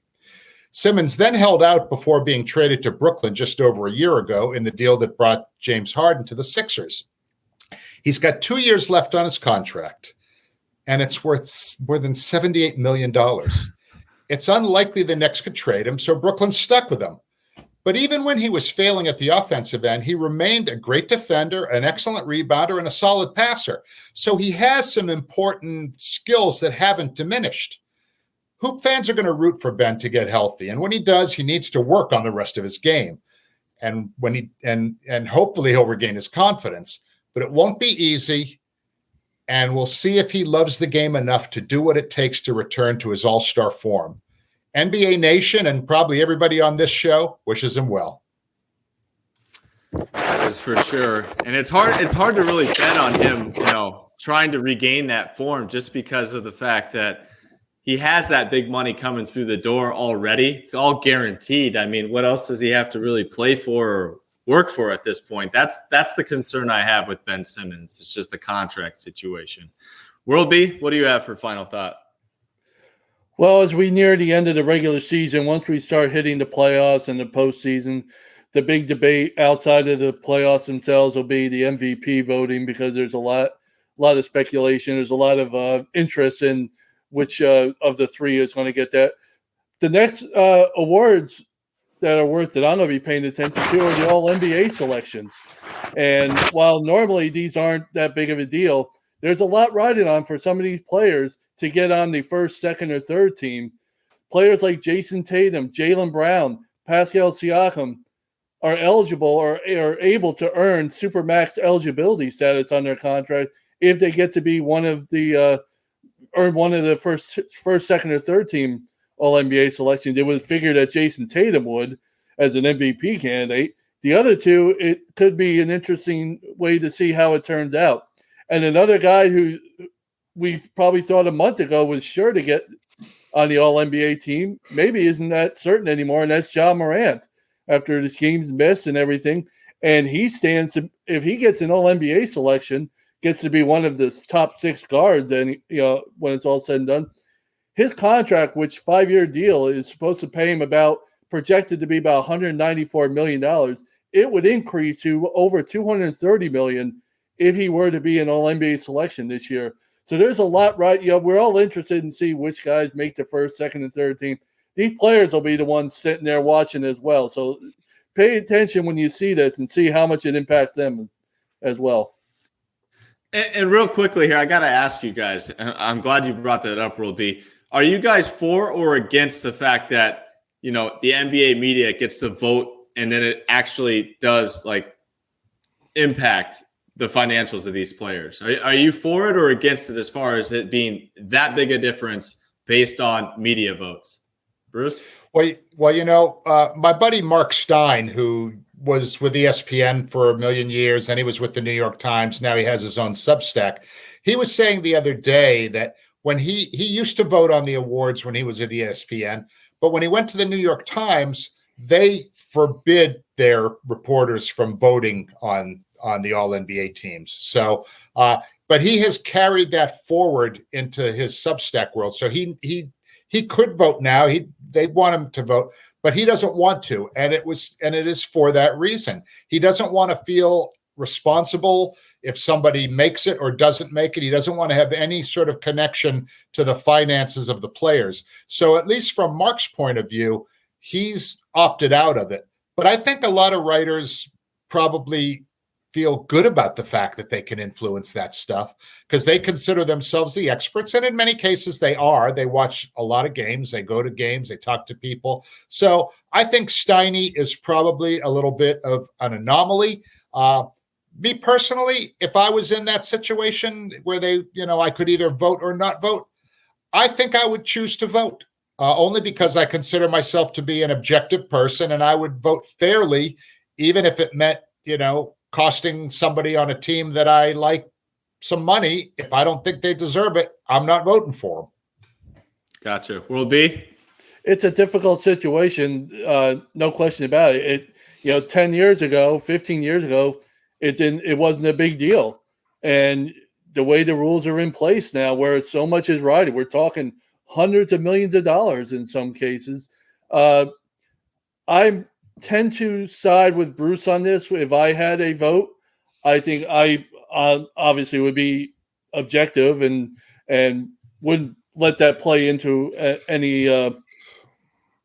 Simmons then held out before being traded to Brooklyn just over a year ago in the deal that brought James Harden to the Sixers. He's got 2 years left on his contract, and it's worth more than $78 million. It's unlikely the Knicks could trade him, so Brooklyn's stuck with him. But even when he was failing at the offensive end, he remained a great defender, an excellent rebounder, and a solid passer. So he has some important skills that haven't diminished. Hoop fans are going to root for Ben to get healthy, and when he does, he needs to work on the rest of his game. And hopefully he'll regain his confidence. But it won't be easy. And we'll see if he loves the game enough to do what it takes to return to his all-star form. NBA Nation and probably everybody on this show wishes him well. That is for sure. And it's hard to really bet on him, trying to regain that form just because of the fact that he has that big money coming through the door already. It's all guaranteed. I mean, what else does he have to really play for or work for at this point? That's the concern I have with Ben Simmons. It's just the contract situation. World B, what do you have for final thought? Well, as we near the end of the regular season, once we start hitting the playoffs and the postseason, the big debate outside of the playoffs themselves will be the MVP voting, because there's a lot of speculation. There's a lot of interest in which of the three is going to get that. The next awards that are worth that I'm going to be paying attention to are the All-NBA selections. And while normally these aren't that big of a deal, there's a lot riding on for some of these players to get on the first, second, or third team. Players like Jason Tatum, Jaylen Brown, Pascal Siakam are eligible or are able to earn Supermax eligibility status on their contracts if they get to be one of the first, second, or third team All-NBA selections. It was figured that Jason Tatum would as an MVP candidate. The other two, it could be an interesting way to see how it turns out. And another guy who we probably thought a month ago was sure to get on the All-NBA team maybe isn't that certain anymore, and that's Ja Morant. after this game's missed and everything. And he stands to, if he gets an All-NBA selection, gets to be one of the top 6 guards, and when it's all said and done, his contract, which 5-year deal, is supposed to pay him projected to be about $194 million. It would increase to over $230 million if he were to be an All-NBA selection this year. So there's a lot, right? We're all interested in see which guys make the first, second, and third team. These players will be the ones sitting there watching as well. So pay attention when you see this and see how much it impacts them as well. And real quickly here, I got to ask you guys, I'm glad you brought that up, World B. Are you guys for or against the fact that, the NBA media gets to vote and then it actually does impact the financials of these players? Are you for it or against it as far as it being that big a difference based on media votes? Bruce? Well, my buddy Mark Stein, who was with ESPN for a million years, and he was with the New York Times. Now he has his own Substack. He was saying the other day that when he used to vote on the awards when he was at ESPN, but when he went to the New York Times, they forbid their reporters from voting on the All-NBA teams. So, but he has carried that forward into his Substack world. So he could vote now. They want him to vote, but he doesn't want to. And it is for that reason. He doesn't want to feel responsible if somebody makes it or doesn't make it. He doesn't want to have any sort of connection to the finances of the players. So at least from Mark's point of view, he's opted out of it. But I think a lot of writers probably feel good about the fact that they can influence that stuff because they consider themselves the experts. And in many cases they are. They watch a lot of games. They go to games. They talk to people. So I think Steiny is probably a little bit of an anomaly. Me personally, if I was in that situation where I could either vote or not vote, I think I would choose to vote. Only because I consider myself to be an objective person, and I would vote fairly, even if it meant, costing somebody on a team that I like some money. If I don't think they deserve it, I'm not voting for them. Gotcha. World B? It's a difficult situation, no question about it. 10 years ago, 15 years ago, it wasn't a big deal. And the way the rules are in place now, where so much is riding, we're talking hundreds of millions of dollars in some cases. I tend to side with Bruce on this. If I had a vote, I think I obviously would be objective and wouldn't let that play into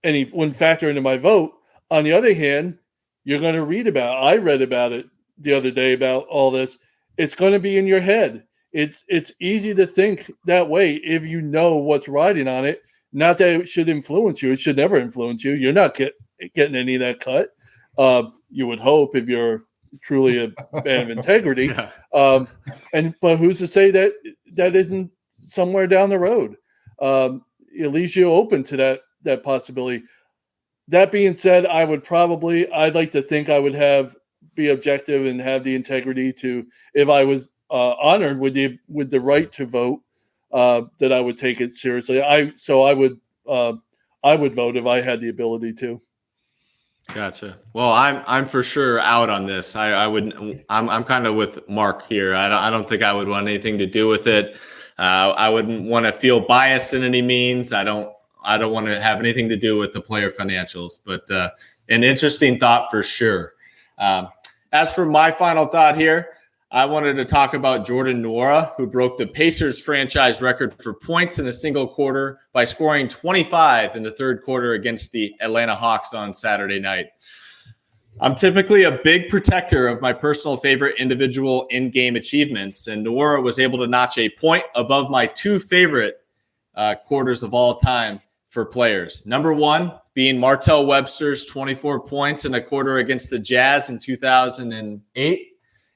wouldn't factor into my vote. On the other hand, you're going to read about it. I read about it the other day about all this. It's going to be in your head. It's easy to think that way if you know what's riding on it. Not that it should influence you. It should never influence you. You're not getting any of that cut. You would hope if you're truly a man of integrity. Yeah. But who's to say that isn't somewhere down the road? It leaves you open to that possibility. That being said, I'd like to think I would be objective and have the integrity to, if I was honored with the right to vote, that I would take it seriously. I would vote if I had the ability to. Gotcha. Well, I'm for sure out on this. I wouldn't. I'm kind of with Mark here. I don't think I would want anything to do with it. I wouldn't want to feel biased in any means. I don't want to have anything to do with the player financials. But an interesting thought for sure. As for my final thought here, I wanted to talk about Jordan Nwora, who broke the Pacers franchise record for points in a single quarter by scoring 25 in the third quarter against the Atlanta Hawks on Saturday night. I'm typically a big protector of my personal favorite individual in-game achievements, and Nwora was able to notch a point above my 2 favorite quarters of all time for players. Number 1 being Martell Webster's 24 points in a quarter against the Jazz in 2008.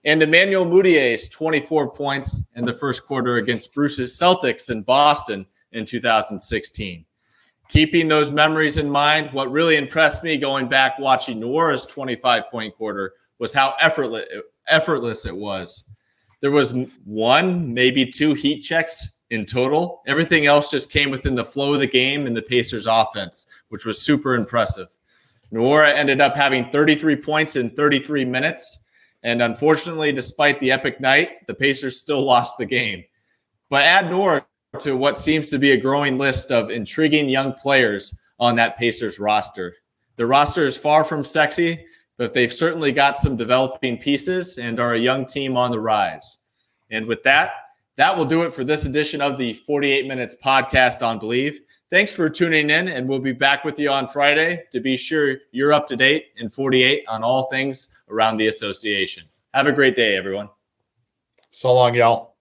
And Emmanuel Mudiay's 24 points in the first quarter against Bruce's Celtics in Boston in 2016. Keeping those memories in mind, what really impressed me going back watching Nwora's 25-point quarter was how effortless it was. There was 1, maybe 2 heat checks in total. Everything else just came within the flow of the game and the Pacers offense, which was super impressive. Nwora ended up having 33 points in 33 minutes. And unfortunately, despite the epic night, the Pacers still lost the game. But add Nwora to what seems to be a growing list of intriguing young players on that Pacers roster. The roster is far from sexy, but they've certainly got some developing pieces and are a young team on the rise. And with that, that will do it for this edition of the 48 Minutes podcast on Believe. Thanks for tuning in, and we'll be back with you on Friday to be sure you're up to date in 48 on all things around the association. Have a great day, everyone. So long, y'all.